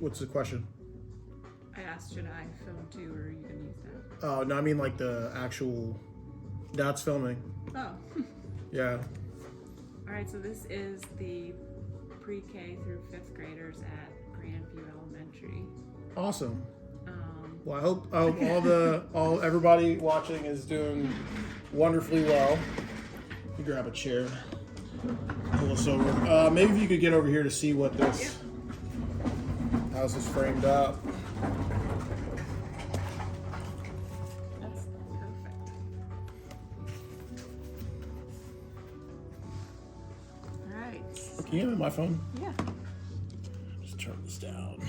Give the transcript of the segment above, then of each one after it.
what's the question? I asked, should I film too, or are you gonna use that? Oh no, I mean like the actual. That's filming. Oh. Yeah. All right. So this is the pre-K through 5th graders at Grandview Elementary. Awesome. Um, Well, I hope everybody watching is doing wonderfully well. You grab a chair. Pull us over. Maybe if you could get over here to see what this house is framed up. That's perfect. All right. Can you hand me my phone? Yeah. Just turn this down.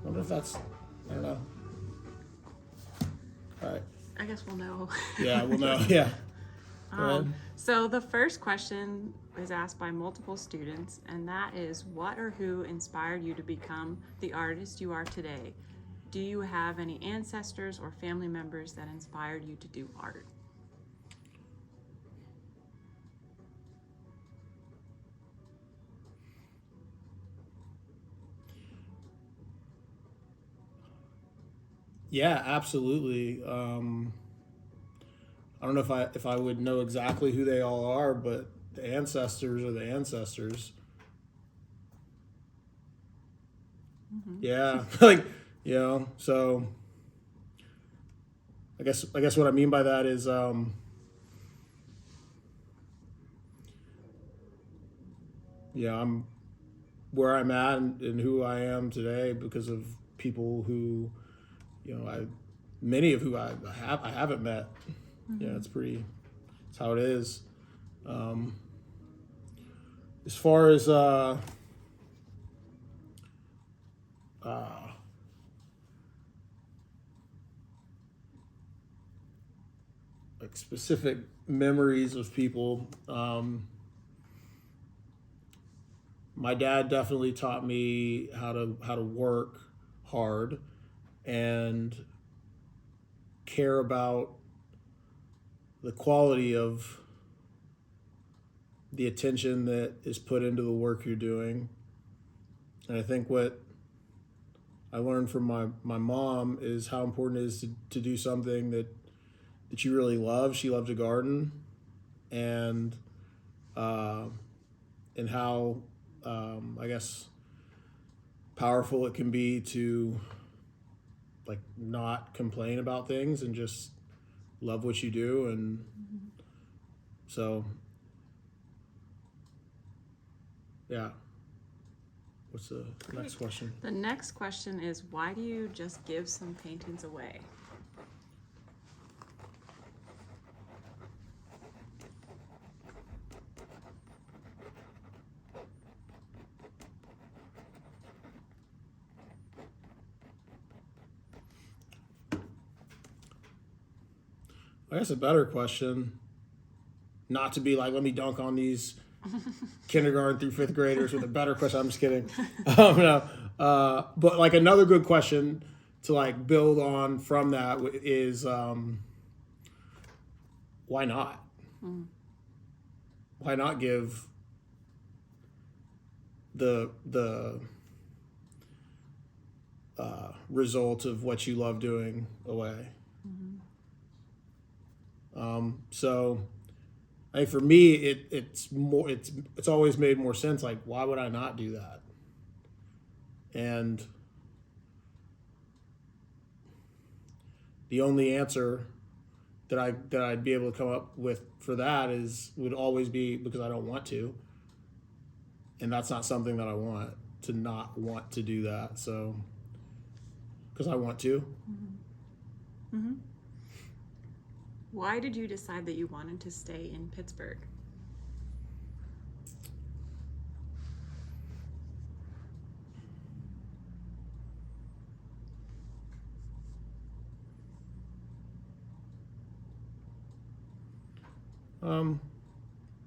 Wonder if that's. I don't know. All right. I guess we'll know. Yeah, we'll know. Yeah. Go ahead. So the first question is asked by multiple students, and that is, what or who inspired you to become the artist you are today? Do you have any ancestors or family members that inspired you to do art? Yeah, absolutely. I don't know if I would know exactly who they all are, but the ancestors are the ancestors. Mm-hmm. Yeah, like so. I guess what I mean by that is I'm where I'm at and who I am today because of people who many of who I haven't met. Mm-hmm. Yeah, it's how it is. As far as like specific memories of people, my dad definitely taught me how to work hard and care about the quality of the attention that is put into the work you're doing. And I think what I learned from my mom is how important it is to do something that you really love. She loved to garden, and how I guess powerful it can be to like not complain about things and just love what you do. And so yeah. What's the next question? The next question is, why do you just give some paintings away? I guess a better question, not to be like, let me dunk on these kindergarten through 5th graders with a better question. I'm just kidding. No. But like another good question to like build on from that is why not? Why not give the result of what you love doing away? So I think for me, it's always made more sense. Like, why would I not do that? And the only answer that I'd be able to come up with for that would always be because I don't want to, and that's not something that I want to not want to do that. So because I want to. Mm-hmm. Mm-hmm. Why did you decide that you wanted to stay in Pittsburgh?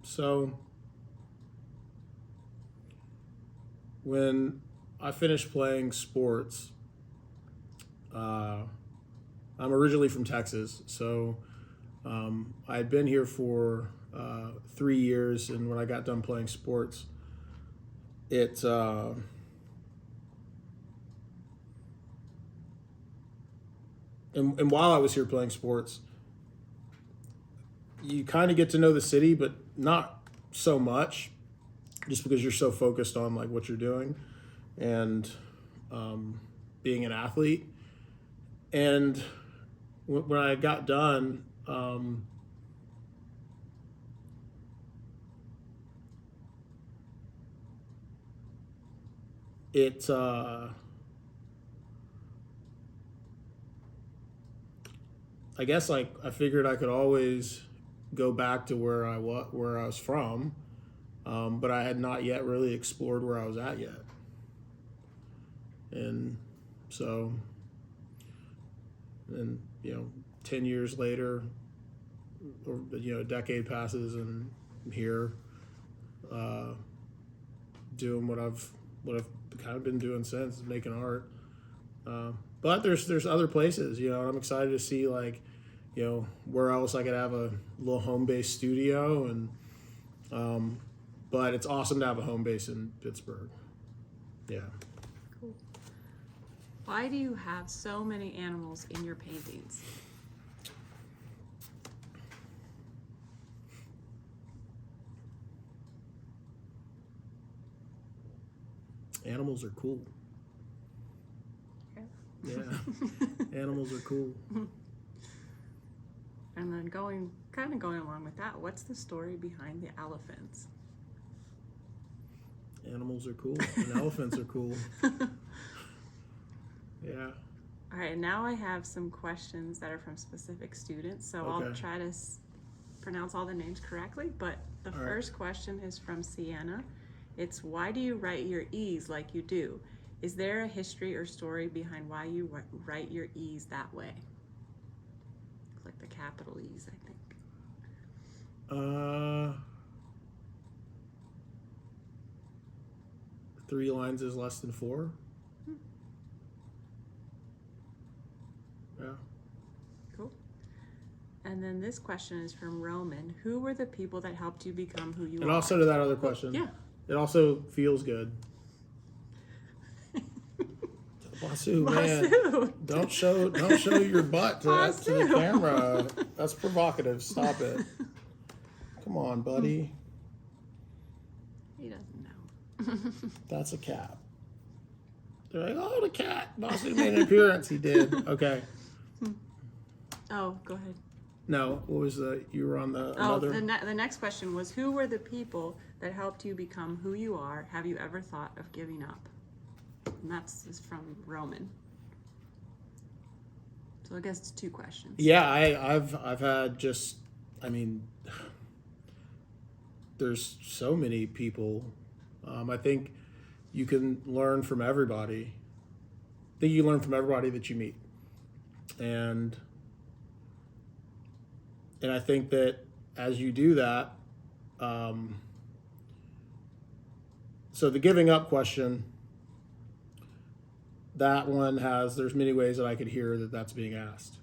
So when I finished playing sports, I'm originally from Texas, so I had been here for 3 years, and when I got done playing sports, it and while I was here playing sports, you kind of get to know the city, but not so much, just because you're so focused on like what you're doing and being an athlete. And when I got done, it I guess like I figured I could always go back to where I was from, but I had not yet really explored where I was at yet, and so, and 10 years later, or a decade passes, and I'm here, doing what I've kind of been doing since, making art. But there's other places, and I'm excited to see like, where else I could have a little home base studio, and but it's awesome to have a home base in Pittsburgh. Yeah. Cool. Why do you have so many animals in your paintings? Animals are cool. Okay. Yeah. Animals are cool. And then going along with that, what's the story behind the elephants? Animals are cool, and elephants are cool. Yeah. All right, now I have some questions that are from specific students, so I'll Okay. try to pronounce all the names correctly. But the All right. first question is from Sienna. It's, why do you write your E's like you do? Is there a history or story behind why you write your E's that way? Like the capital E's, I think. 3 lines is less than 4. Yeah. Cool. And then this question is from Roman. Who were the people that helped you become who you And are? also to that other question. Yeah. It also feels good. Basu, man, Basu. don't show your butt to the Basu. camera. That's provocative. Stop it. Come on, buddy. He doesn't know. That's a cat. They're like, oh, the cat. Basu made an appearance. He did. Okay. Oh, go ahead. No, what was you were on the Oh, another? the next question was, who were the people that helped you become who you are? Have you ever thought of giving up? And is from Roman. So I guess it's 2 questions. Yeah, I've had there's so many people. I think you can learn from everybody. I think you learn from everybody that you meet. And I think that as you do that, so the giving up question, that one there's many ways that I could hear that's being asked.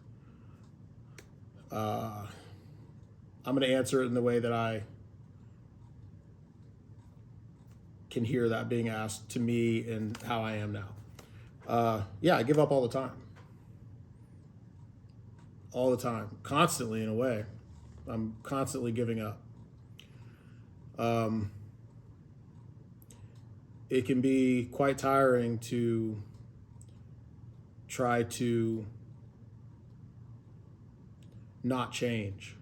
I'm going to answer it in the way that I can hear that being asked to me and how I am now. Yeah, I give up all the time. All the time. Constantly, in a way. I'm constantly giving up. It can be quite tiring to try to not change,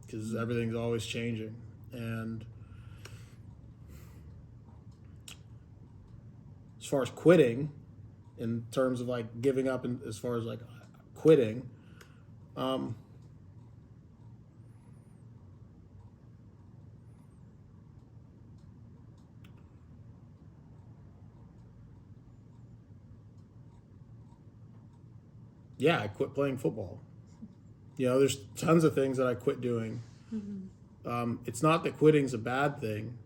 because everything's always changing. And as far as quitting, in terms of like giving up, and as far as like quitting, yeah, I quit playing football. There's tons of things that I quit doing. Mm-hmm. It's not that quitting's a bad thing.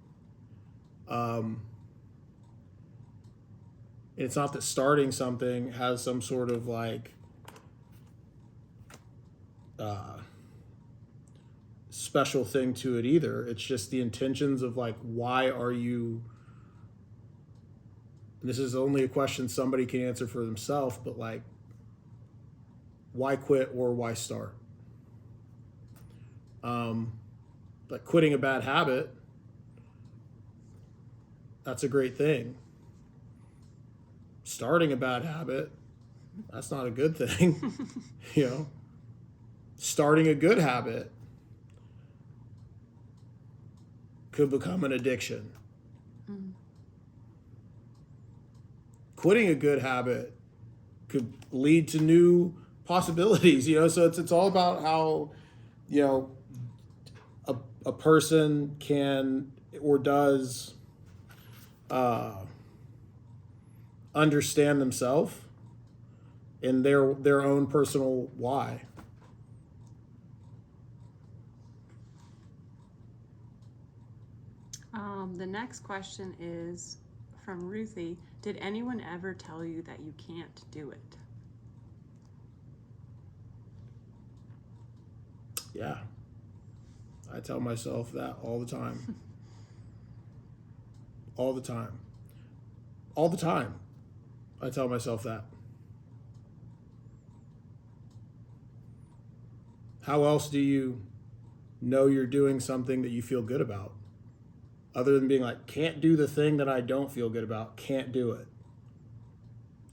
It's not that starting something has some sort of like special thing to it either. It's just the intentions of like, why are you, this is only a question somebody can answer for themselves, but like, why quit or why start? Like quitting a bad habit, that's a great thing. Starting a bad habit, that's not a good thing. You know, starting a good habit could become an addiction. Mm. Quitting a good habit could lead to new possibilities, you know, so it's all about how, you know, a person can or does understand themselves and their own personal why. The next question is from Ruthie. Did anyone ever tell you that you can't do it? Yeah. I tell myself that all the time. All the time. All the time. I tell myself that. How else do you know you're doing something that you feel good about? Other than being like, can't do the thing that I don't feel good about. Can't do it.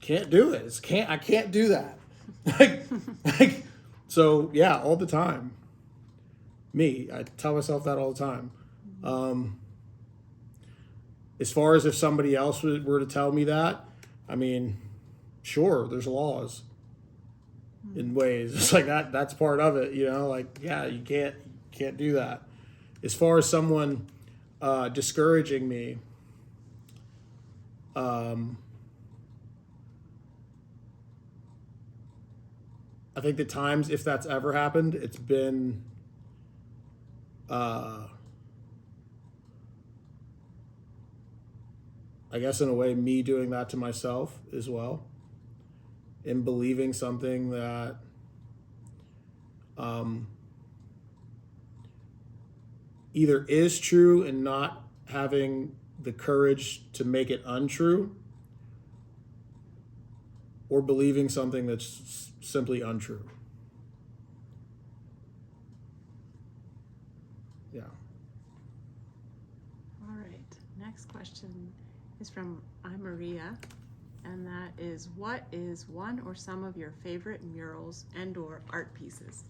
Can't do it. I can't do that. like, so yeah, all the time. Me, I tell myself that all the time. As far as if somebody else were to tell me that, I mean, sure, there's laws in ways. It's like that's part of it, you know, like, yeah, you can't do that. As far as someone discouraging me, I think the times, if that's ever happened, it's been I guess in a way me doing that to myself as well, and believing something that either is true and not having the courage to make it untrue, or believing something that's simply untrue. Yeah. All right. Next question is from Maria, and that is, what is one or some of your favorite murals and or art pieces?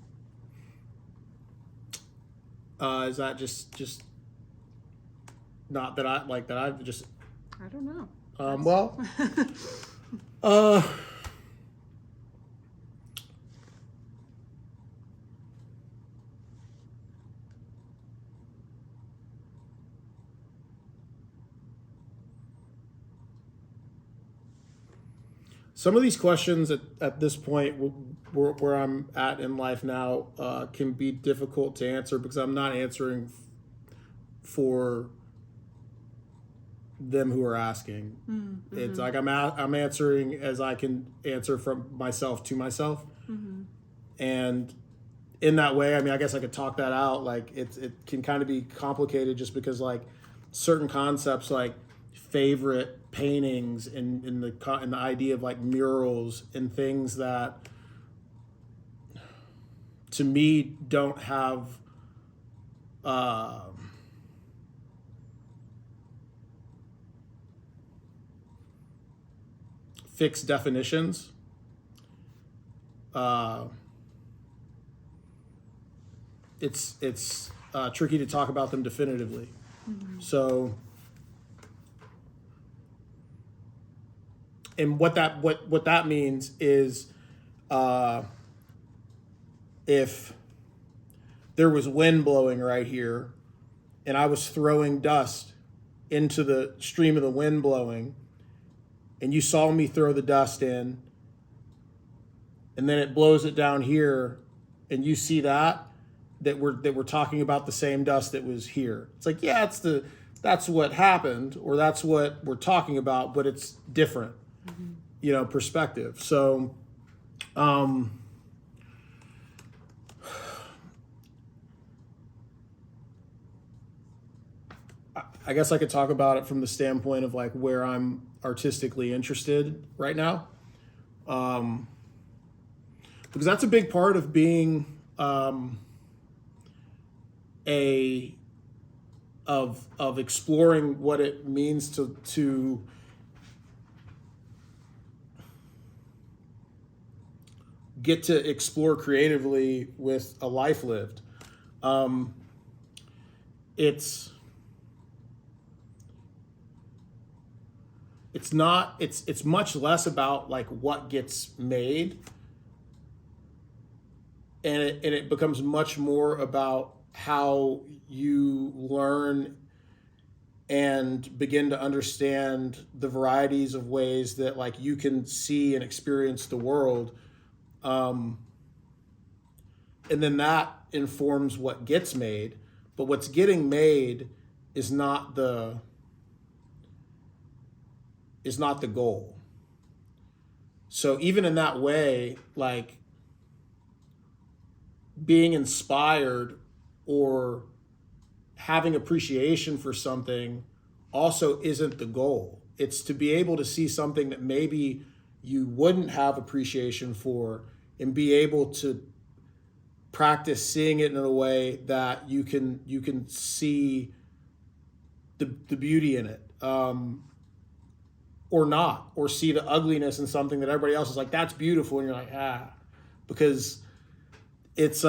Is that just not that I like that I've just I don't know. well some of these questions at this point where I'm at in life now can be difficult to answer because I'm not answering for them who are asking. Mm-hmm. It's like I'm answering as I can answer from myself to myself. Mm-hmm. And in that way, I mean, I guess I could talk that out. Like it can kind of be complicated just because like certain concepts like favorite paintings and in the idea of like murals and things that to me don't have fixed definitions. It's tricky to talk about them definitively. Mm-hmm. So, and what that means is, if there was wind blowing right here, and I was throwing dust into the stream of the wind blowing, and you saw me throw the dust in, and then it blows it down here, and you see that we're talking about the same dust that was here. It's like, yeah, that's what happened, or that's what we're talking about, but it's different, mm-hmm. Perspective. So, I guess I could talk about it from the standpoint of like where I'm artistically interested right now. Because that's a big part of being a of exploring what it means to get to explore creatively with a life lived. It's not it's much less about like what gets made, and it becomes much more about how you learn and begin to understand the varieties of ways that like you can see and experience the world, and then that informs what gets made. But what's getting made is not the goal. So even in that way, like being inspired or having appreciation for something also isn't the goal. It's to be able to see something that maybe you wouldn't have appreciation for and be able to practice seeing it in a way that you can see the beauty in it, or not, or see the ugliness in something that everybody else is like, that's beautiful, and you're like, because it's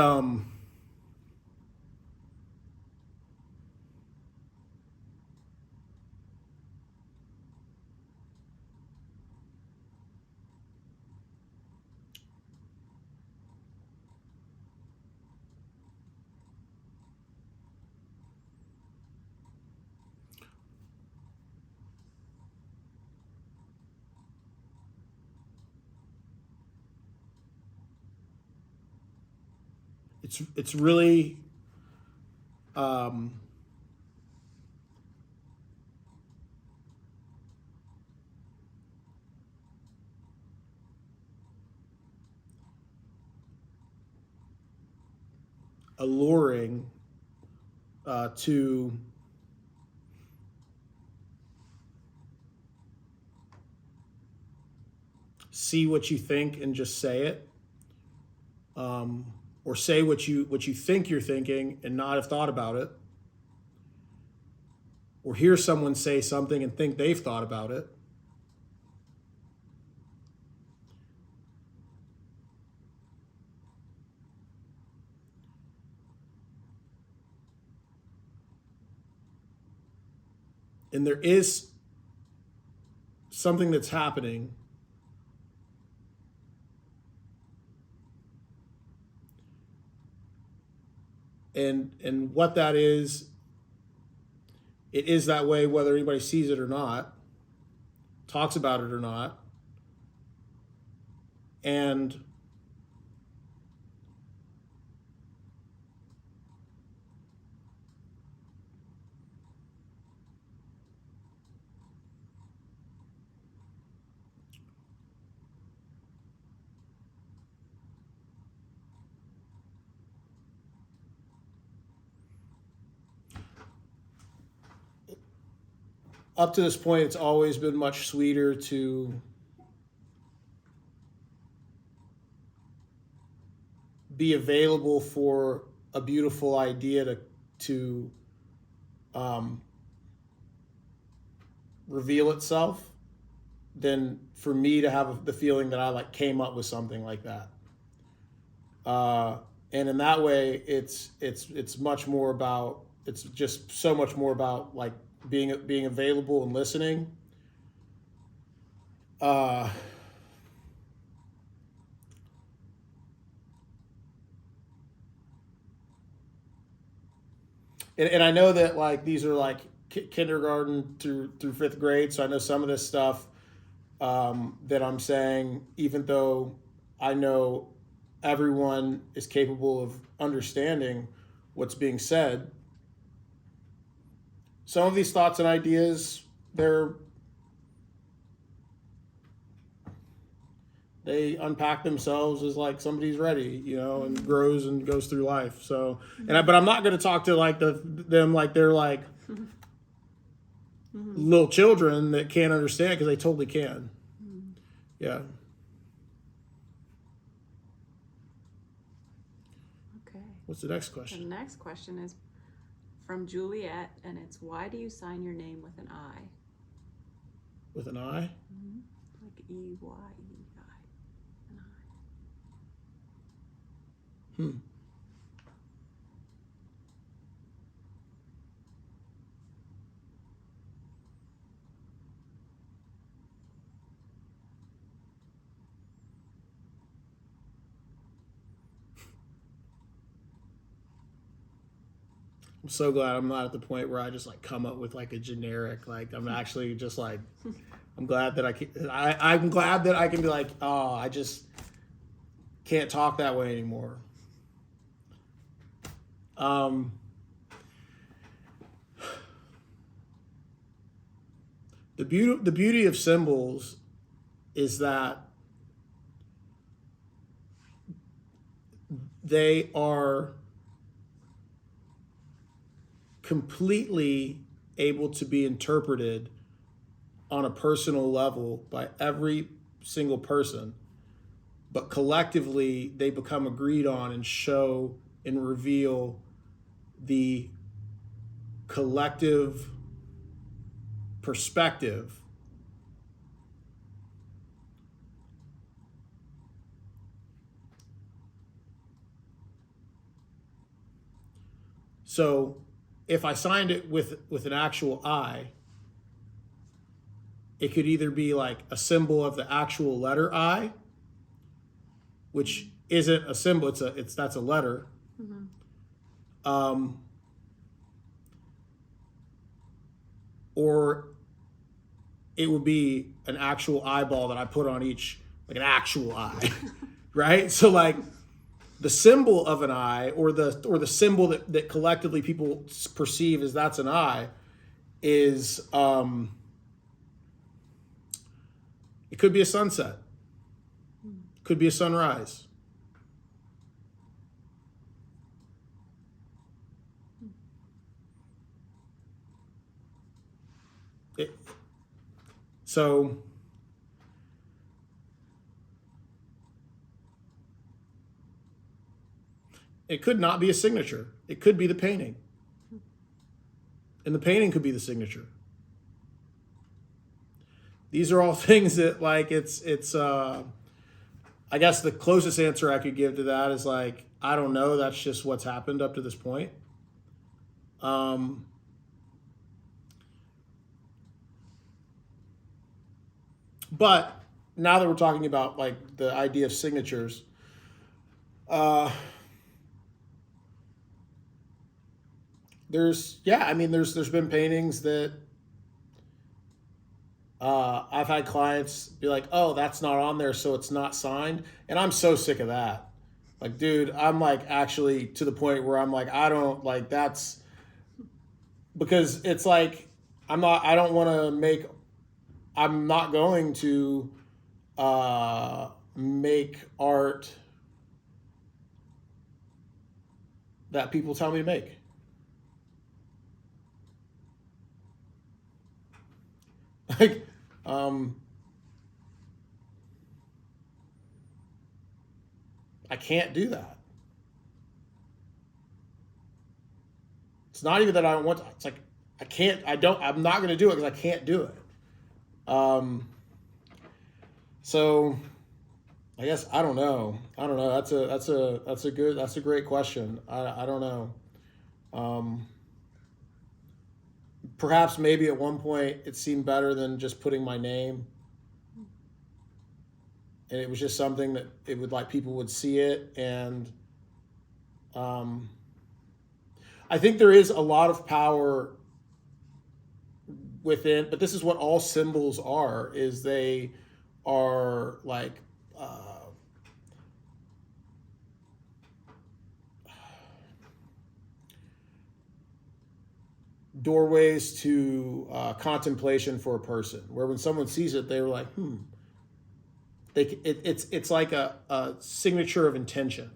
it's really alluring to see what you think and just say it, or say what you think you're thinking and not have thought about it, or hear someone say something and think they've thought about it. And there is something that's happening, and what that is, it is that way whether anybody sees it or not, talks about it or not. And up to this point, it's always been much sweeter to be available for a beautiful idea to reveal itself than for me to have the feeling that I like came up with something like that. And in that way, it's much more about, it's just so much more about like being available and listening. And I know that like these are like kindergarten through fifth grade, so I know some of this stuff that I'm saying, even though I know everyone is capable of understanding what's being said, some of these thoughts and ideas, they unpack themselves as like somebody's ready, and grows and goes through life. So, but I'm not going to talk to like them like they're like little children that can't understand because they totally can. Yeah. Okay. What's the next The question? next question is from Juliet, and it's, why do you sign your name with an I? With an I? Like E-Y-E-I. An I. Hmm. I'm so glad I'm not at the point where I just like come up with like a generic, like I'm actually just like, I'm glad that I'm glad that I can be like, oh, I just can't talk that way anymore. The beauty of symbols is that they are completely able to be interpreted on a personal level by every single person, but collectively they become agreed on and show and reveal the collective perspective so if I signed it with an actual I, it could either be like a symbol of the actual letter I, which isn't a symbol, that's a letter. Or it would be an actual eyeball that I put on each, like an actual eye, right? So like the symbol of an eye, or the symbol that collectively people perceive as that's an eye, is it could be a sunset, could be a sunrise. So it could not be a signature. It could be the painting. And the painting could be the signature. These are all things that like it's I guess the closest answer I could give to that is like, I don't know, that's just what's happened up to this point. But now that we're talking about like the idea of signatures, there's been paintings that I've had clients be like, oh, that's not on there, so it's not signed. And I'm so sick of that. Like, dude, I'm like actually to the point where I'm like, I don't like that's because it's like I'm not going to make art that people tell me to make. Like, I can't do that. It's not even that I don't want to, it's like I'm not going to do it because I can't do it. So I guess I don't know. That's a great question. I don't know. Perhaps maybe at one point it seemed better than just putting my name, and it was just something that it would like people would see it, and I think there is a lot of power within, but this is what all symbols are, is they are like doorways to contemplation for a person, where when someone sees it, they're like, it's like a signature of intention.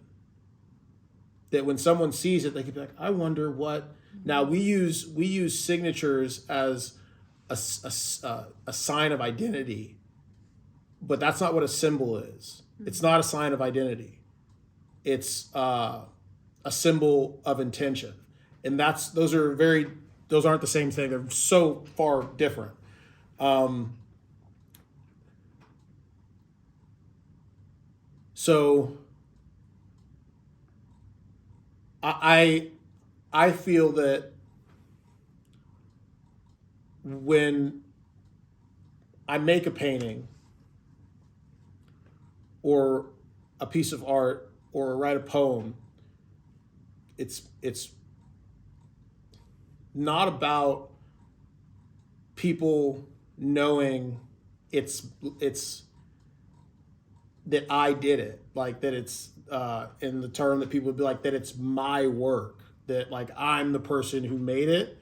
That when someone sees it, they can be like, I wonder what. Now we use signatures as a sign of identity, but that's not what a symbol is. It's not a sign of identity. It's a symbol of intention, and those aren't the same thing. They're so far different. So I feel that when I make a painting or a piece of art or write a poem, it's not about people knowing it's that I did it, like that it's in the term that people would be like that it's my work, that like I'm the person who made it.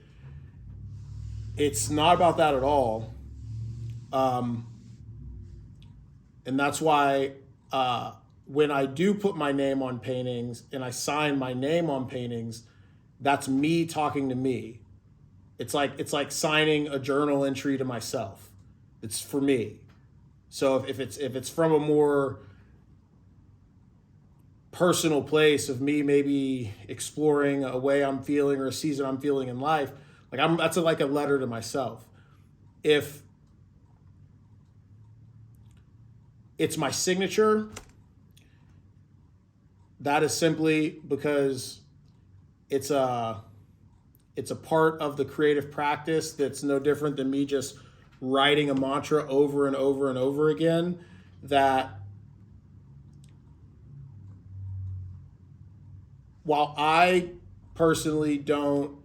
It's not about that at all. And that's why when I do put my name on paintings and I sign my name on paintings, that's me talking to me. It's like signing a journal entry to myself. It's for me. So if it's from a more personal place of me maybe exploring a way I'm feeling or a season I'm feeling in life, that's like a letter to myself. If it's my signature, that is simply because it's a part of the creative practice that's no different than me just writing a mantra over and over and over again, that while I personally don't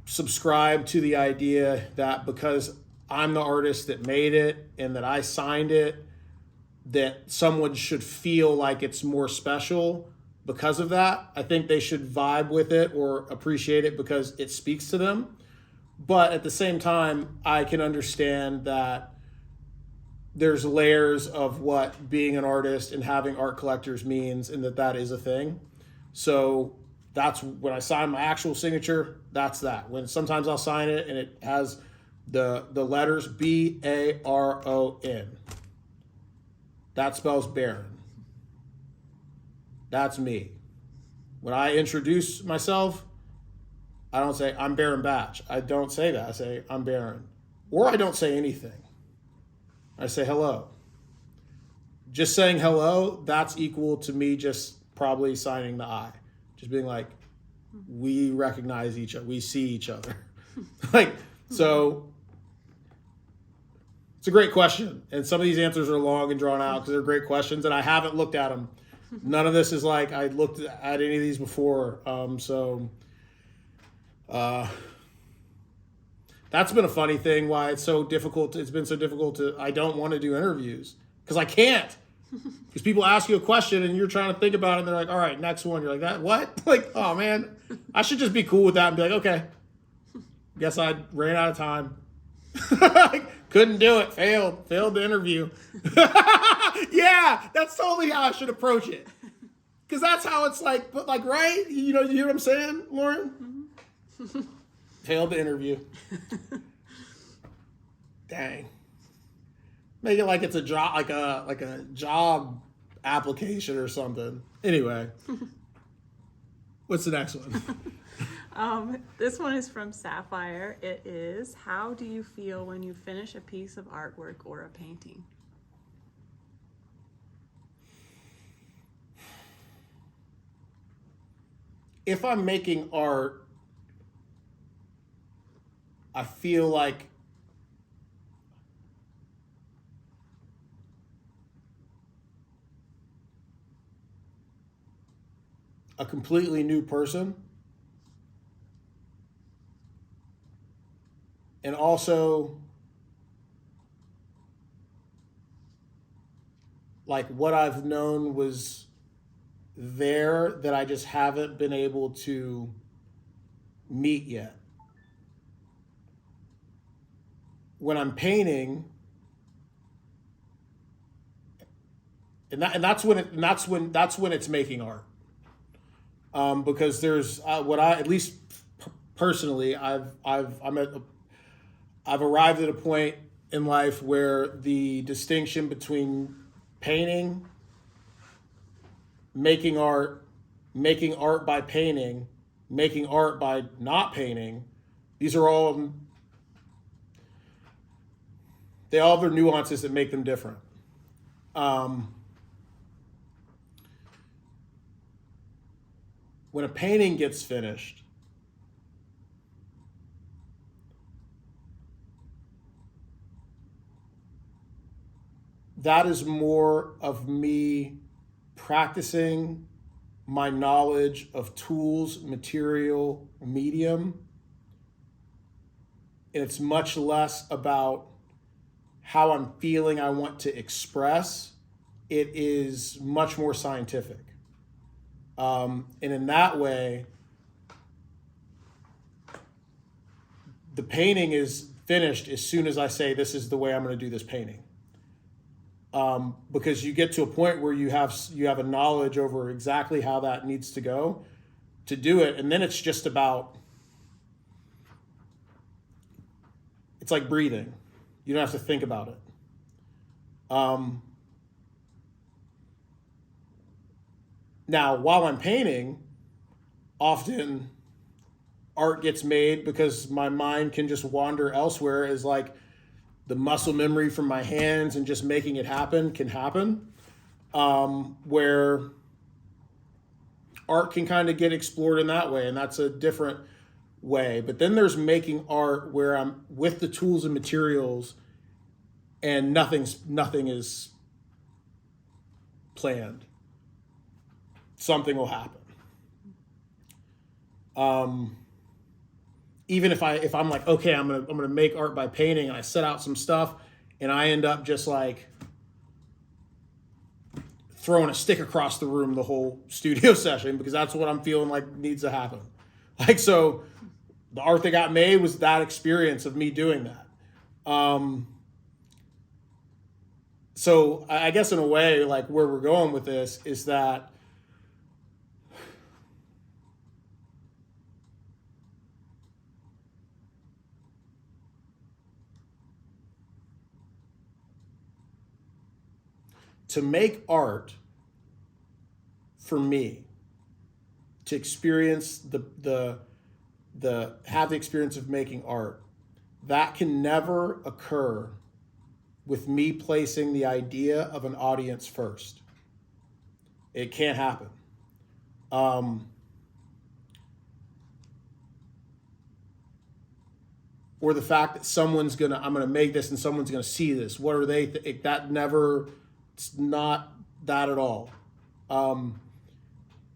subscribe to the idea that because I'm the artist that made it and that I signed it, that someone should feel like it's more special because of that. I think they should vibe with it or appreciate it because it speaks to them. But at the same time, I can understand that there's layers of what being an artist and having art collectors means, and that is a thing. So that's when I sign my actual signature, that's that. When sometimes I'll sign it and it has the letters BARON. That spells Baron. That's me. When I introduce myself, I don't say I'm Baron Batch. I don't say that. I say I'm Baron. Or I don't say anything. I say hello. Just saying hello, that's equal to me just probably signing the I. Just being like, we recognize each other. We see each other. So it's a great question. And some of these answers are long and drawn out because they're great questions and I haven't looked at them. None of this is like I looked at any of these before. That's been a funny thing why it's so difficult. It's been so difficult I don't want to do interviews because I can't. Because people ask you a question and you're trying to think about it and they're like, all right, next one. You're like, that what? Like, oh man, I should just be cool with that and be like, okay, guess I ran out of time. Couldn't do it. Failed the interview. Yeah, that's totally how I should approach it. Because that's how it's like, but like, right? You hear what I'm saying, Lauren? Mm-hmm. Failed the interview. Dang. Make it like it's a job, like a job application or something. Anyway, what's the next one? This one is from Sapphire. It is, how do you feel when you finish a piece of artwork or a painting? If I'm making art, I feel like a completely new person. And also, like what I've known was there that I just haven't been able to meet yet. When I'm painting, that's when it's making art. Because there's at least personally, I've arrived at a point in life where the distinction between painting, making art by painting, making art by not painting, these are all, they all have their nuances that make them different. When a painting gets finished, that is more of me practicing my knowledge of tools, material, medium. And it's much less about how I'm feeling I want to express. It is much more scientific. And in that way, the painting is finished as soon as I say, this is the way I'm going to do this painting. Because you get to a point where you have a knowledge over exactly how that needs to go to do it. And then it's just about, it's like breathing. You don't have to think about it. Now, while I'm painting, often art gets made because my mind can just wander elsewhere, as like the muscle memory from my hands and just making it happen can happen, where art can kind of get explored in that way, and that's a different way. But then there's making art where I'm with the tools and materials and nothing is planned. Something will happen. Even if I'm like, okay, I'm gonna make art by painting, and I set out some stuff, and I end up just like throwing a stick across the room the whole studio session because that's what I'm feeling like needs to happen. Like, so the art that got made was that experience of me doing that. So I guess in a way, like where we're going with this is that to make art, for me, to experience the have the experience of making art, that can never occur with me placing the idea of an audience first. It can't happen. Or the fact that I'm gonna make this and someone's gonna see this. What are they? That never. It's not that at all.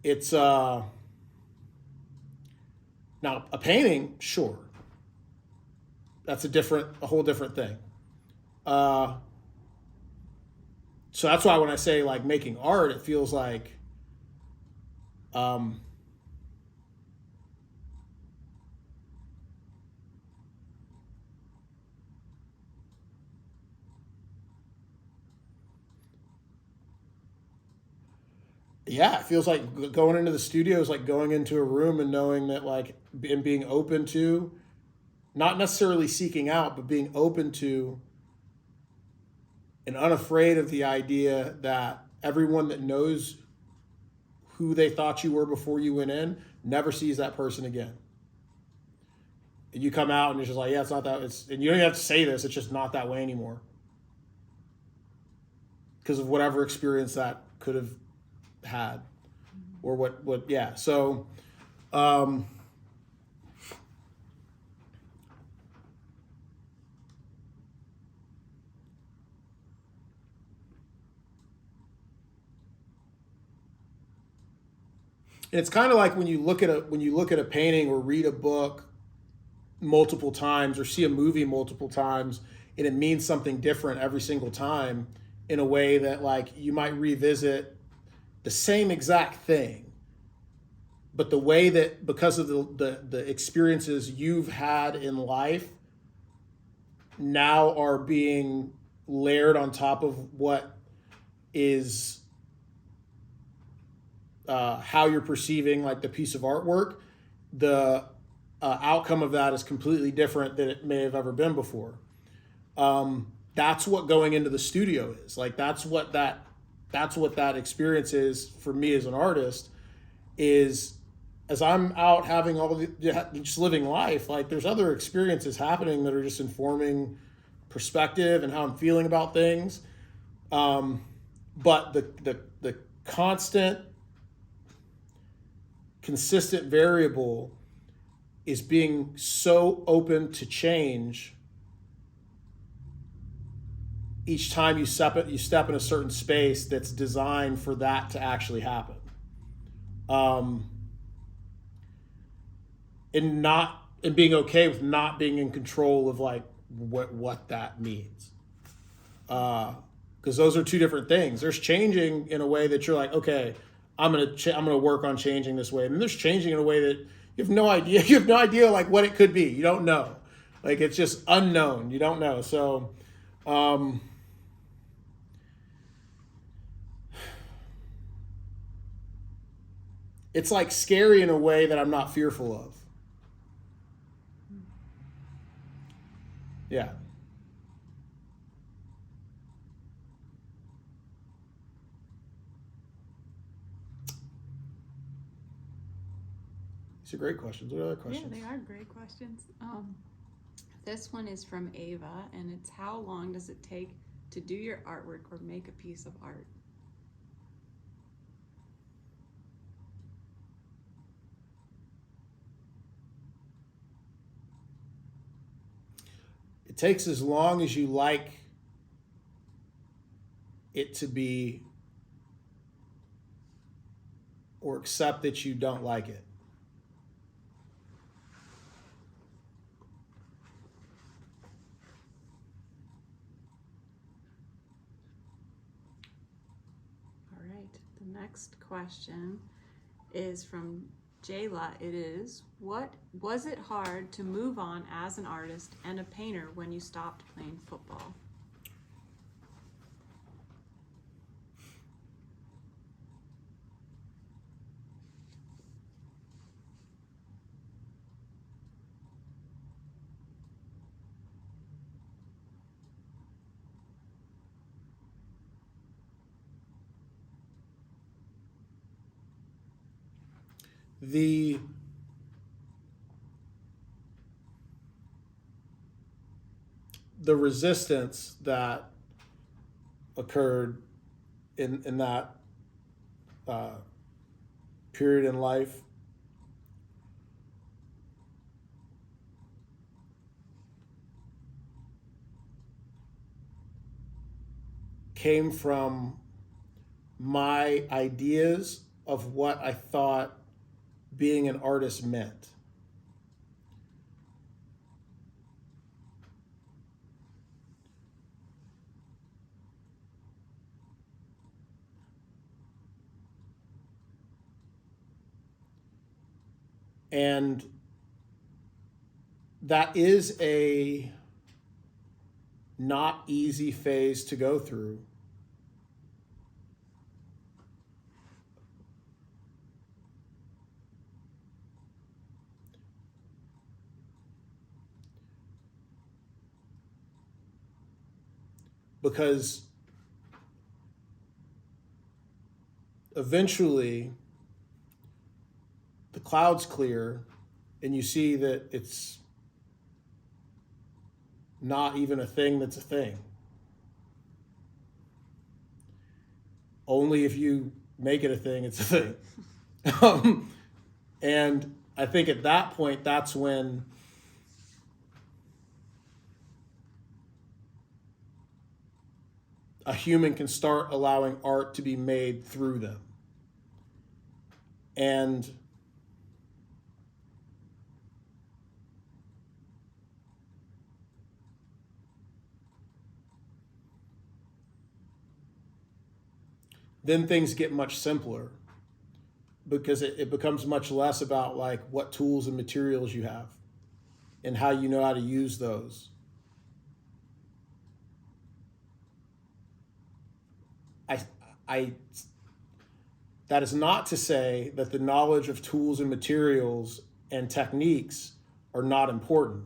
It's now a painting, sure. That's a whole different thing. So that's why when I say like making art, it feels like yeah, it feels like going into the studio is like going into a room and knowing that like, and being open to, not necessarily seeking out, but being open to and unafraid of the idea that everyone that knows who they thought you were before you went in never sees that person again. And you come out and it's just like, yeah, it's not that, and you don't even have to say this, it's just not that way anymore. Because of whatever experience that could have had, or what yeah. So it's kind of like when you look at a painting or read a book multiple times or see a movie multiple times, and it means something different every single time, in a way that like you might revisit the same exact thing, but the way that, because of the experiences you've had in life now are being layered on top of what is how you're perceiving like the piece of artwork, the outcome of that is completely different than it may have ever been before. That's what going into the studio is like. That's what that experience is for me as an artist. Is as I'm out having all the just living life, like there's other experiences happening that are just informing perspective and how I'm feeling about things. But the constant, consistent variable is being so open to change each time you step in a certain space that's designed for that to actually happen. And being okay with not being in control of like what that means. Because those are two different things. There's changing in a way that you're like, okay, I'm gonna work on changing this way, and then there's changing in a way that you have no idea. You have no idea like what it could be. You don't know. Like it's just unknown. You don't know. So, it's like scary in a way that I'm not fearful of. Yeah. These are great questions. What are other questions? Yeah, they are great questions. This one is from Ava, and it's how long does it take to do your artwork or make a piece of art? It takes as long as you like it to be, or accept that you don't like it. All right. The next question is from Jayla. It is, what was it hard to move on as an artist and a painter when you stopped playing football? The resistance that occurred in that period in life came from my ideas of what I thought being an artist meant. And that is a not easy phase to go through. Because eventually the clouds clear and you see that it's not even a thing that's a thing. Only if you make it a thing, it's a thing. And I think at that point, that's when a human can start allowing art to be made through them. And then things get much simpler because it becomes much less about like what tools and materials you have and how you know how to use those. I that is not to say that the knowledge of tools and materials and techniques are not important.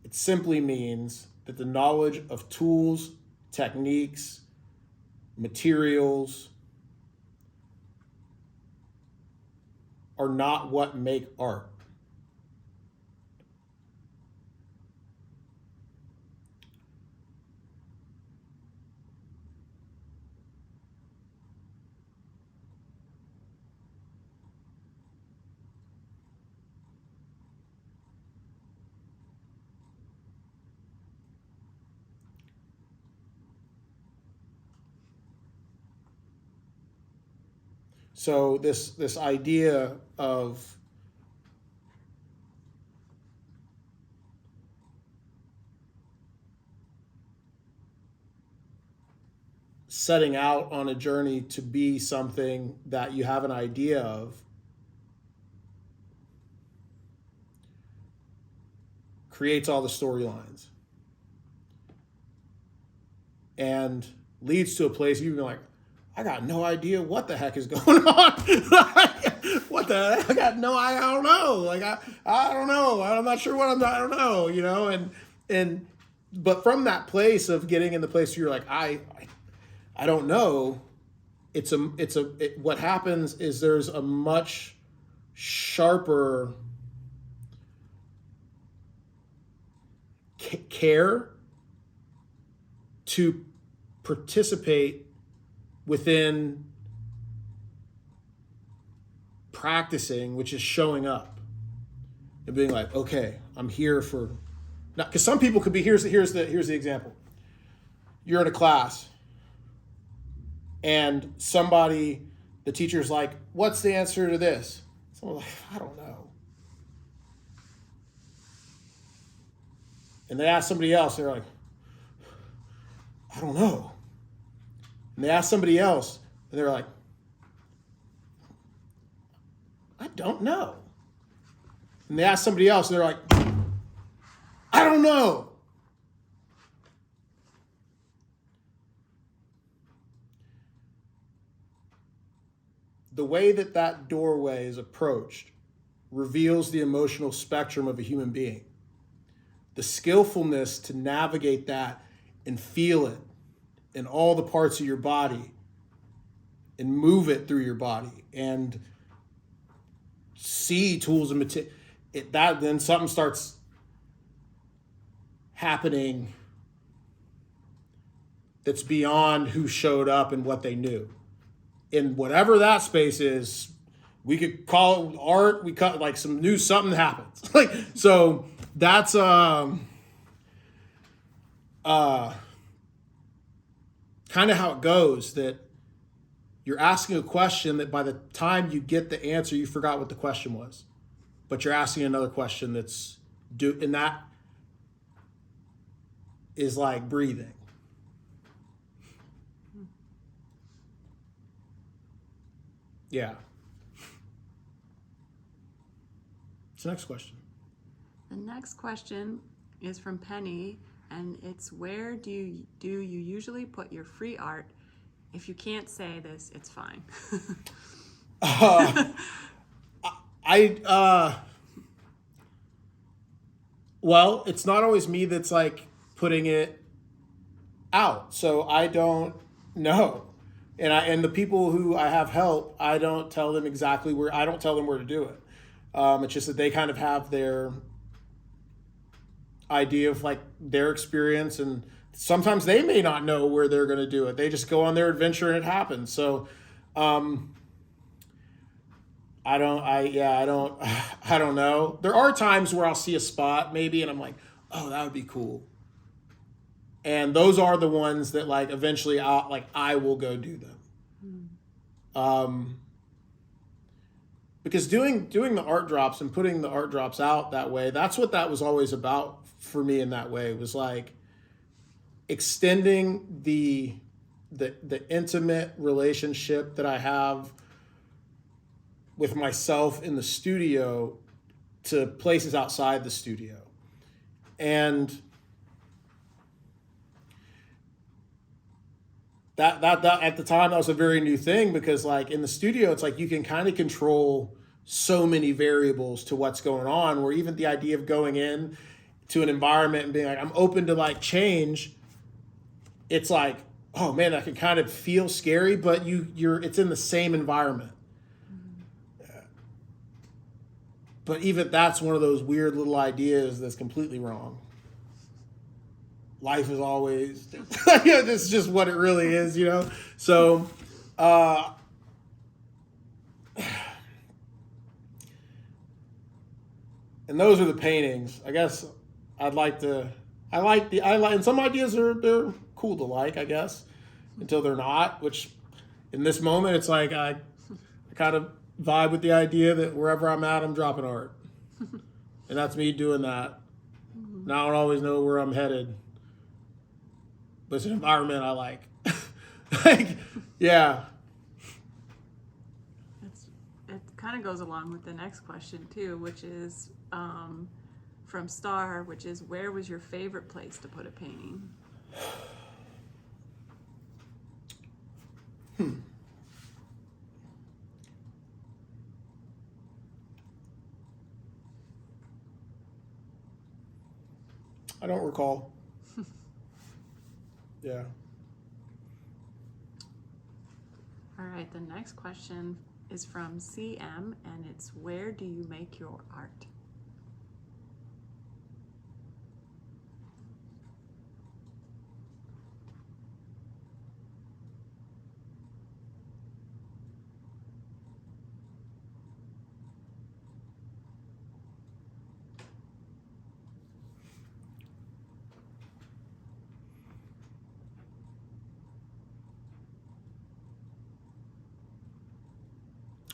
It simply means that the knowledge of tools, techniques, materials are not what make art. So this idea of setting out on a journey to be something that you have an idea of creates all the storylines and leads to a place you'd be like, I got no idea what the heck is going on. What the heck? I don't know. Like I don't know. I'm not sure what I don't know, and but from that place of getting in the place where you're like, I don't know, what happens is there's a much sharper care to participate within practicing, which is showing up and being like, okay, I'm here for now. Because some people could be, here's the example. You're in a class and the teacher's like, what's the answer to this? Someone's like, I don't know. And they ask somebody else, they're like, I don't know. And they ask somebody else, and they're like, I don't know. And they ask somebody else, and they're like, I don't know. The way that doorway is approached reveals the emotional spectrum of a human being. The skillfulness to navigate that and feel it in all the parts of your body and move it through your body and see tools and material. Then something starts happening that's beyond who showed up and what they knew. In whatever that space is, we could call it art. We cut like something happens. Like so. That's kind of how it goes, that you're asking a question that by the time you get the answer, you forgot what the question was. But you're asking another question and that is like breathing. Yeah. What's the next question? The next question is from Penny, and it's, where do you usually put your free art? If you can't say this, it's fine. Well, it's not always me that's like putting it out, so I don't know. And the people who I have help, I don't tell them exactly where. I don't tell them where to do it. It's just that they kind of have their idea of like their experience, and sometimes they may not know where they're going to do it. They just go on their adventure and it happens. So I don't know. There are times where I'll see a spot maybe and I'm like, oh, that would be cool. And those are the ones that like eventually I will go do them. Because doing the art drops and putting the art drops out that way, that's what that was always about for me in that way. It was like extending the intimate relationship that I have with myself in the studio to places outside the studio. And that at the time, that was a very new thing, because like in the studio, it's like you can kind of control so many variables to what's going on, where even the idea of going in to an environment and being like, I'm open to like change, it's like, oh man, that can kind of feel scary, but it's in the same environment. But even that's one of those weird little ideas that's completely wrong. Life is always, this is just what it really is, So, and those are the paintings. I guess I like, and some ideas they're cool to like, I guess, until they're not, which in this moment, it's like, I kind of vibe with the idea that wherever I'm at, I'm dropping art. And that's me doing that. And I don't always know where I'm headed, but it's an environment I like. Like, yeah. It kind of goes along with the next question too, which is from Star, which is, where was your favorite place to put a painting? I don't recall. Yeah. All right, the next question is from CM, and it's, where do you make your art?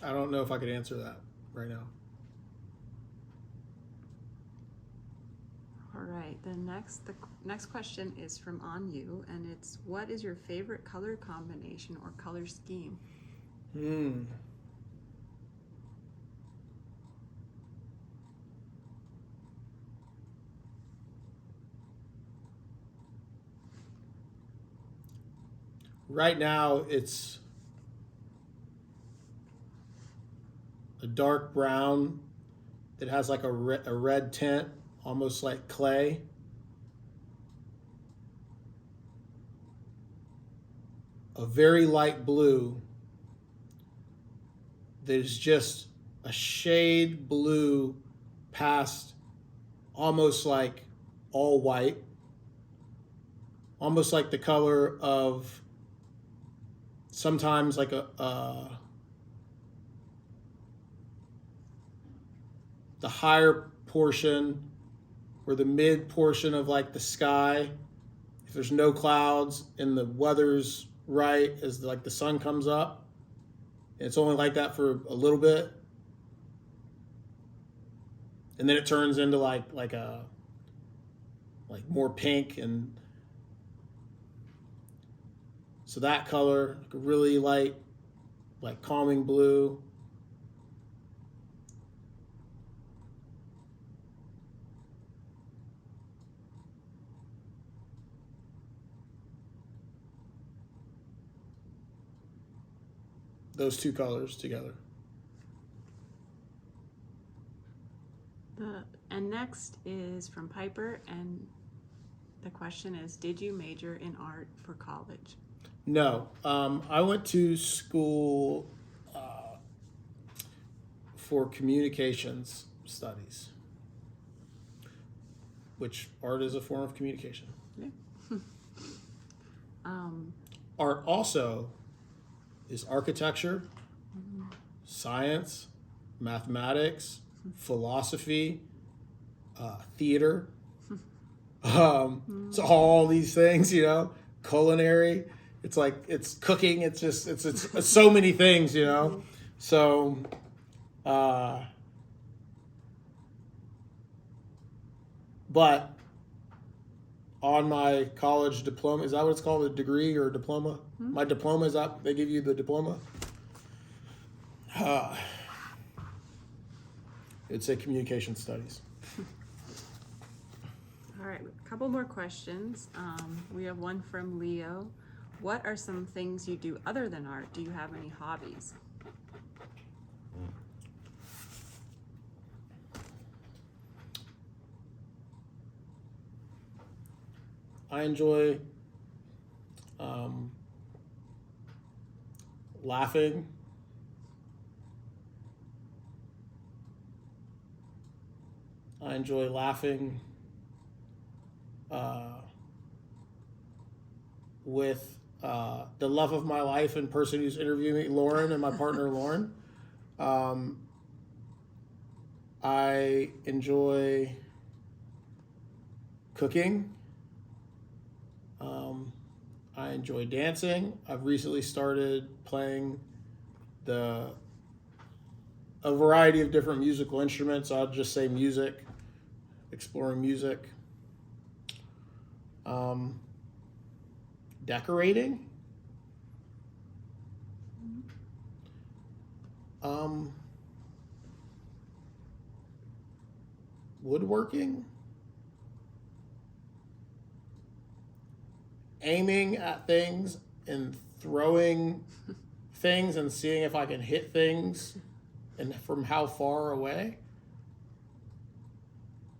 I don't know if I could answer that right now. All right, the next question is from On You, and it's, what is your favorite color combination or color scheme? Right now, it's a dark brown that has like a red tint, almost like clay. A very light blue that is just a shade blue past almost like all white, almost like the color of sometimes like the higher portion or the mid portion of like the sky, if there's no clouds and the weather's right as like the sun comes up, it's only like that for a little bit, and then it turns into like more pink, and so that color, like a really light, like calming blue. Those two colors together. And next is from Piper, and the question is, did you major in art for college? No, I went to school for communications studies, which art is a form of communication. Yeah. Art also is architecture, science, mathematics, philosophy, theater. So all these things, culinary. It's like, it's cooking. It's just, it's so many things, So, but on my college diploma, is that what it's called, a degree or a diploma? My diploma, is that, they give you the diploma? It's a communication studies. All right, a couple more questions. We have one from Leo. What are some things you do other than art? Do you have any hobbies? I enjoy laughing. I enjoy laughing with the love of my life and person who's interviewing me, Lauren, and my partner, Lauren. I enjoy cooking. I enjoy dancing. I've recently started playing a variety of different musical instruments. I'll just say music, exploring music. Decorating. Woodworking. Aiming at things and throwing things and seeing if I can hit things and from how far away.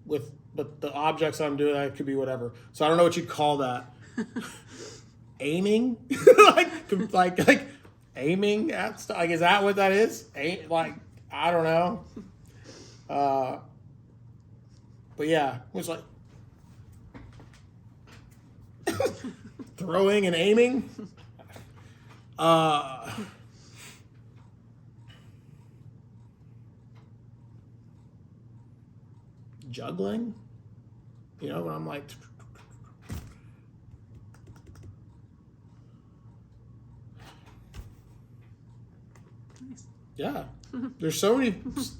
But the objects I'm doing, I could be whatever. So I don't know what you'd call that. Aiming, like aiming at stuff. Like, is that what that is? I don't know. But yeah, it was like throwing and aiming. Juggling. You know, when I'm like. Nice. Yeah. There's so many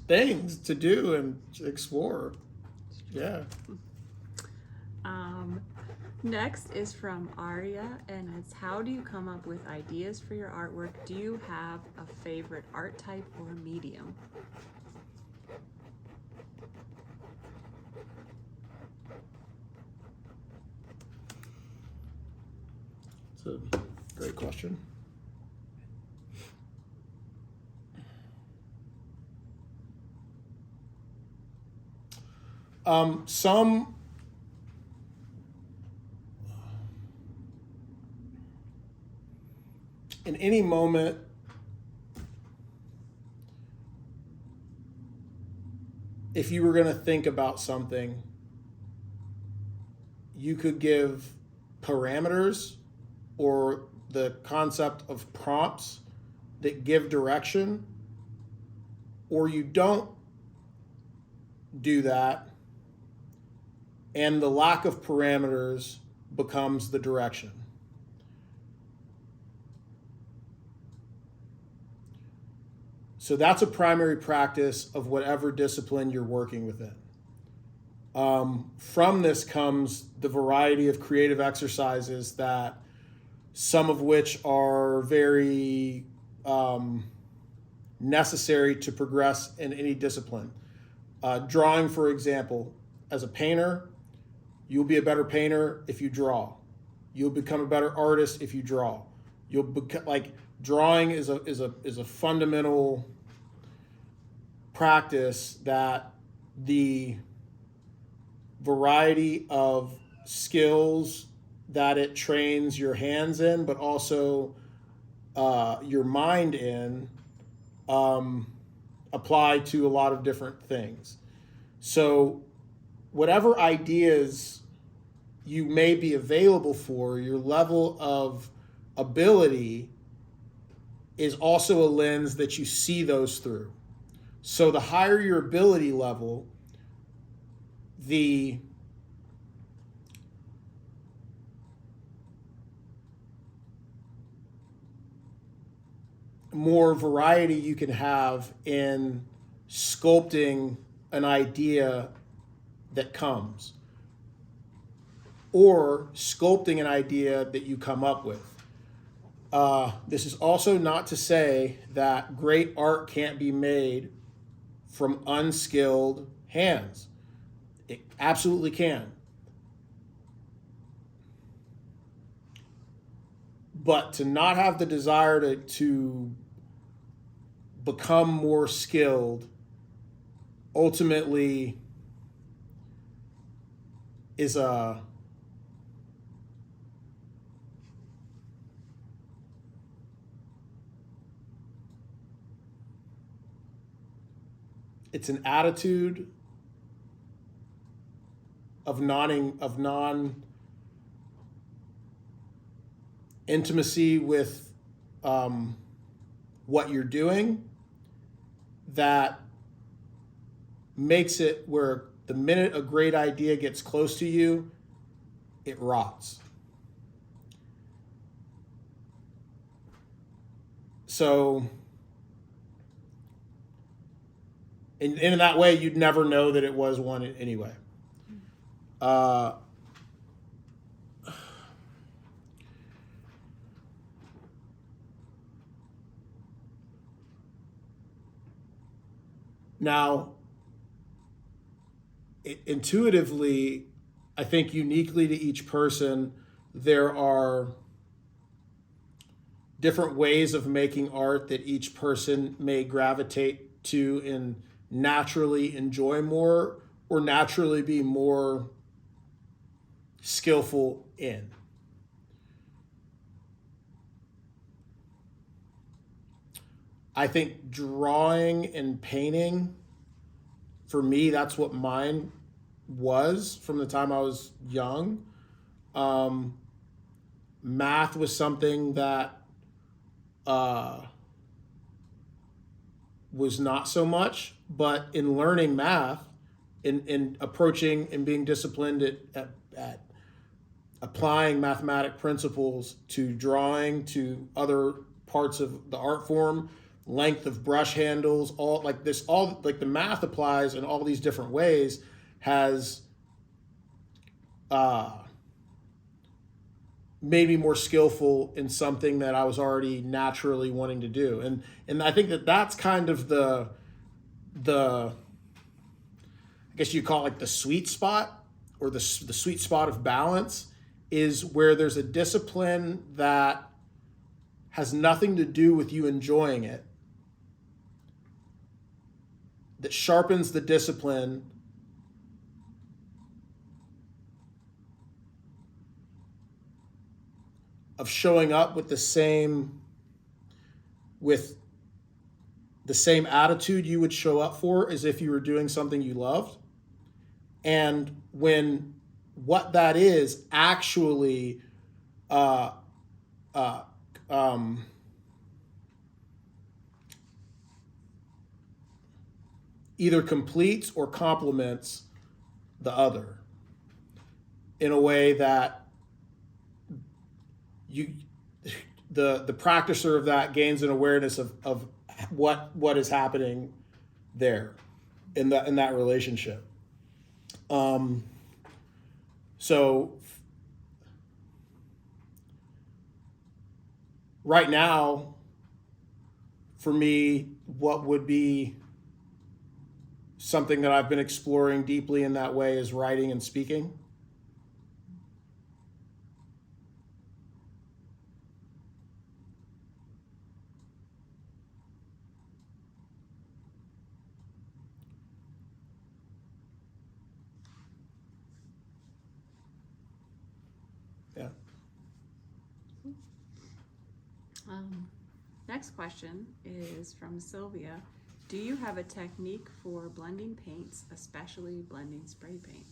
things to do and explore. Yeah. Next is from Aria, and it's how do you come up with ideas for your artwork? Do you have a favorite art type or medium? It's a great question. In any moment, if you were going to think about something, you could give parameters or the concept of prompts that give direction, or you don't do that, and the lack of parameters becomes the direction. So that's a primary practice of whatever discipline you're working within. From this comes the variety of creative exercises that some of which are very necessary to progress in any discipline. Drawing, for example, as a painter, you'll be a better painter if you draw. You'll become a better artist if you draw. You'll become drawing is a fundamental practice that the variety of skills that it trains your hands in, but also your mind in, apply to a lot of different things. So whatever ideas you may be available for, your level of ability is also a lens that you see those through. So the higher your ability level, the more variety you can have in sculpting an idea that comes, or sculpting an idea that you come up with. This is also not to say that great art can't be made from unskilled hands. It absolutely can. But to not have the desire to become more skilled ultimately is a it's an attitude of non intimacy with what you're doing that makes it where the minute a great idea gets close to you, it rots. So, in that way, you'd never know that it was one anyway. Now, intuitively, I think uniquely to each person, there are different ways of making art that each person may gravitate to and naturally enjoy more or naturally be more skillful in. I think drawing and painting, for me, that's what mine was from the time I was young. Math was something that was not so much, but in learning math, in approaching and being disciplined at applying mathematic principles to drawing, to other parts of the art form, length of brush handles, all like the math applies in all these different ways, has made me more skillful in something that I was already naturally wanting to do. And I think that that's kind of the I guess you call it like the sweet spot, or the sweet spot of balance, is where there's a discipline that has nothing to do with you enjoying it, that sharpens the discipline of showing up with the same attitude you would show up for as if you were doing something you loved. And when what that is actually either completes or complements the other in a way that the practicer of that gains an awareness of what is happening there in that relationship. So right now, for me, what would be something that I've been exploring deeply in that way is writing and speaking. Yeah. Next question is from Sylvia. Do you have a technique for blending paints, especially blending spray paint?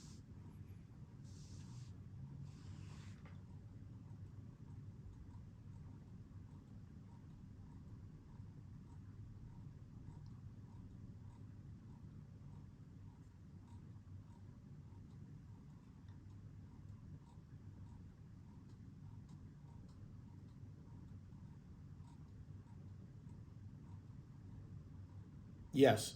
Yes.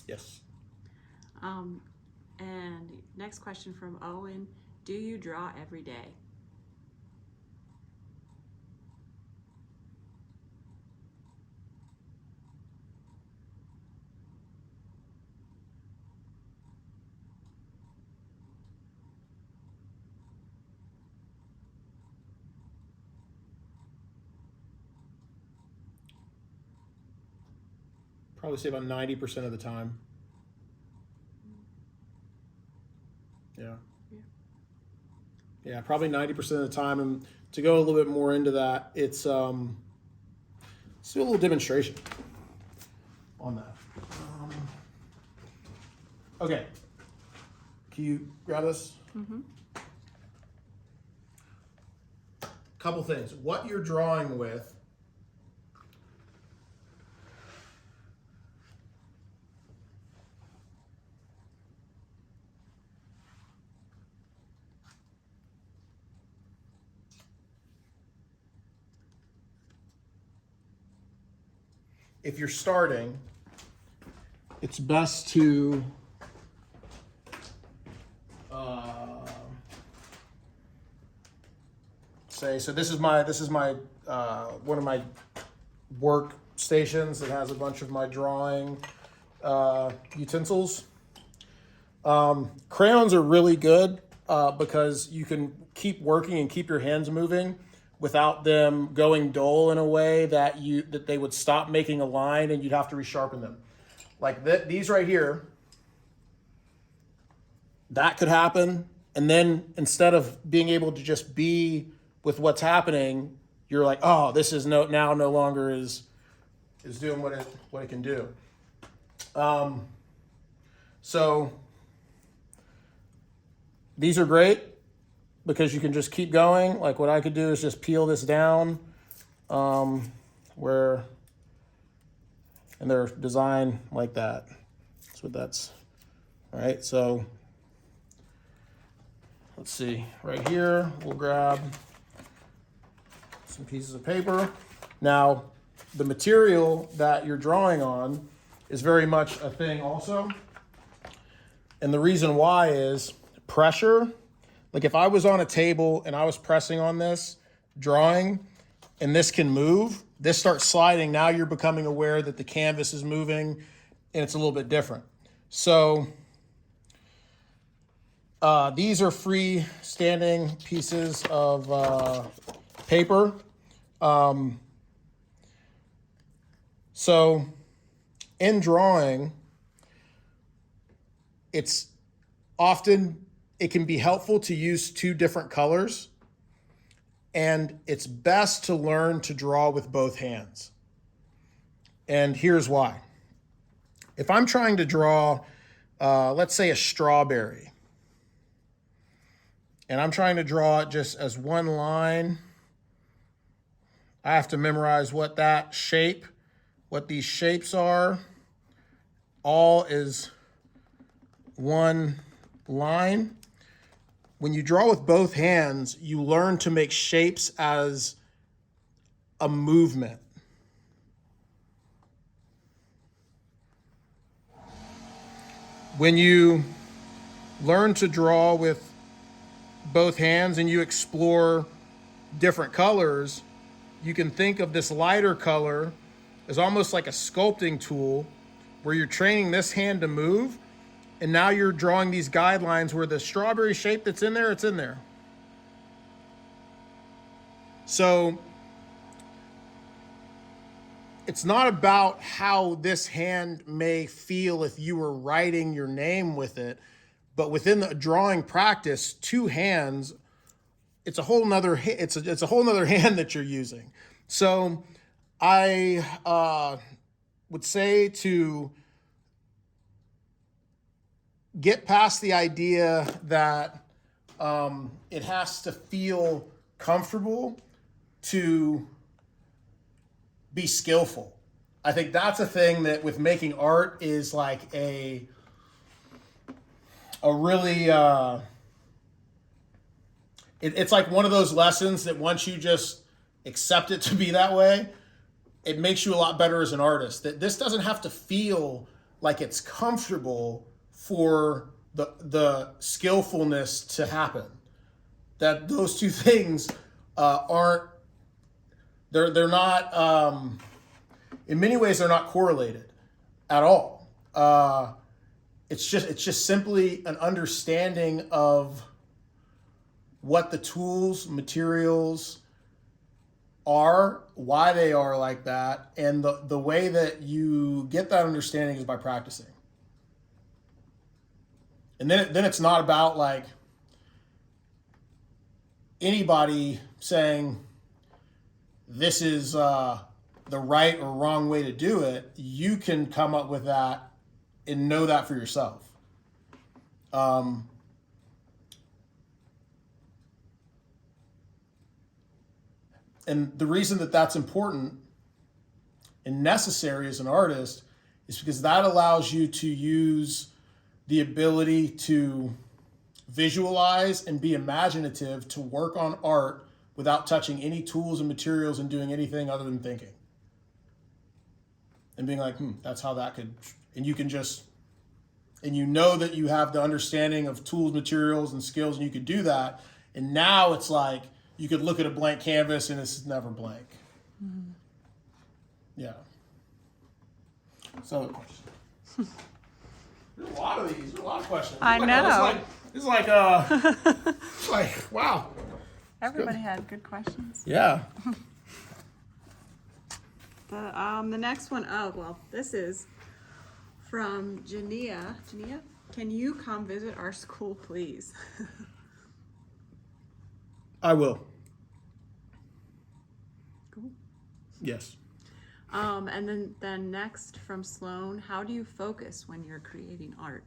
Yes. And next question from Owen. Do you draw every day? Probably say about 90% of the time. Yeah. Yeah, probably 90% of the time. And to go a little bit more into that, let's do a little demonstration on that. Okay. Can you grab this? Mm-hmm. Couple things. What you're drawing with. If you're starting, it's best to say, so this is my one of my work stations that has a bunch of my drawing utensils. Crayons are really good because you can keep working and keep your hands moving without them going dull in a way that they would stop making a line and you'd have to resharpen them. Like these right here, that could happen. And then instead of being able to just be with what's happening, you're like, oh, this is no longer is doing what it can do. So these are great because you can just keep going. Like what I could do is just peel this down, and they're designed like that. So that's all right. So let's see, right here, we'll grab some pieces of paper. Now, the material that you're drawing on is very much a thing also. And the reason why is pressure. Like if I was on a table and I was pressing on this, drawing, and this can move, this starts sliding, now you're becoming aware that the canvas is moving and it's a little bit different. So these are freestanding pieces of paper. So in drawing, it can be helpful to use two different colors, and it's best to learn to draw with both hands. And here's why. If I'm trying to draw, let's say a strawberry, and I'm trying to draw it just as one line, I have to memorize what these shapes are, all is one line. When you draw with both hands, you learn to make shapes as a movement. When you learn to draw with both hands and you explore different colors, you can think of this lighter color as almost like a sculpting tool where you're training this hand to move, and now you're drawing these guidelines where the strawberry shape that's in there, it's in there. So it's not about how this hand may feel if you were writing your name with it, but within the drawing practice, two hands, it's a whole nother hand that you're using. So I would say to get past the idea that it has to feel comfortable to be skillful. I think that's a thing that with making art is like a really it's like one of those lessons that once you just accept it to be that way, it makes you a lot better as an artist. That this doesn't have to feel like it's comfortable for the skillfulness to happen. That those two things aren't, they're not, in many ways they're not correlated at all. It's just simply an understanding of what the tools, materials, are, why they are like that, and the way that you get that understanding is by practicing. And then it's not about like anybody saying this is the right or wrong way to do it. You can come up with that and know that for yourself. And the reason that that's important and necessary as an artist is because that allows you to use the ability to visualize and be imaginative to work on art without touching any tools and materials and doing anything other than thinking. And being like, that's how that could, and you can just, and you know that you have the understanding of tools, materials, and skills, and you could do that. And now it's like, you could look at a blank canvas and it's never blank. Mm-hmm. Yeah. So, there's a lot of these. There's a lot of questions. I know. It's like, wow. Everybody had good questions. Yeah. The next one, this is from Jania. Jania, can you come visit our school, please? I will. Cool. Yes. And then next from Sloan, how do you focus when you're creating art?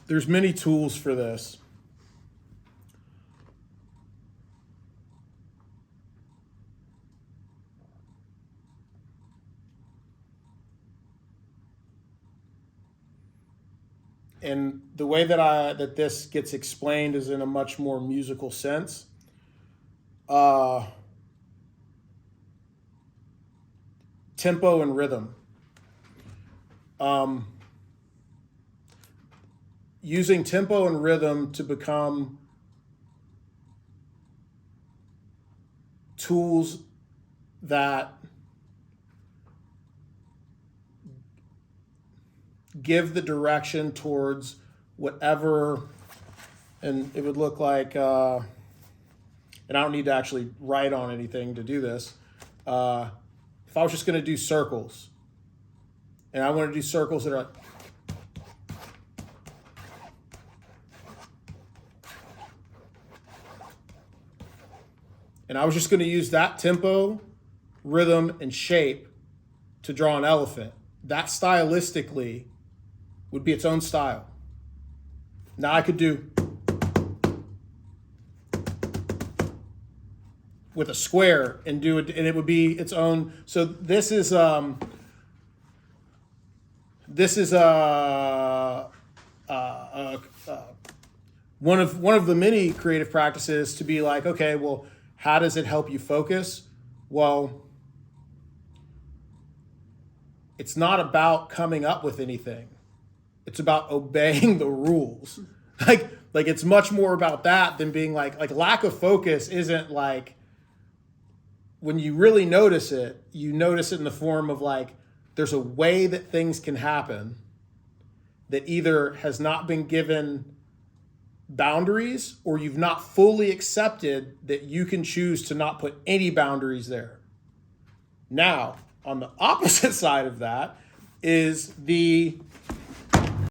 There's many tools for this. And the way that this gets explained is in a much more musical sense. Tempo and rhythm. Using tempo and rhythm to become tools that give the direction towards whatever, and it would look like, and I don't need to actually write on anything to do this. If I was just going to do circles, and I want to do circles that are like, and I was just going to use that tempo, rhythm, and shape to draw an elephant, that stylistically would be its own style. Now I could do with a square and do it, and it would be its own. So this is one of the many creative practices to be like, okay, well, how does it help you focus? Well, it's not about coming up with anything. It's about obeying the rules. Like it's much more about that than being like lack of focus isn't like, when you really notice it, you notice it in the form of like, there's a way that things can happen that either has not been given boundaries or you've not fully accepted that you can choose to not put any boundaries there. Now, on the opposite side of that is the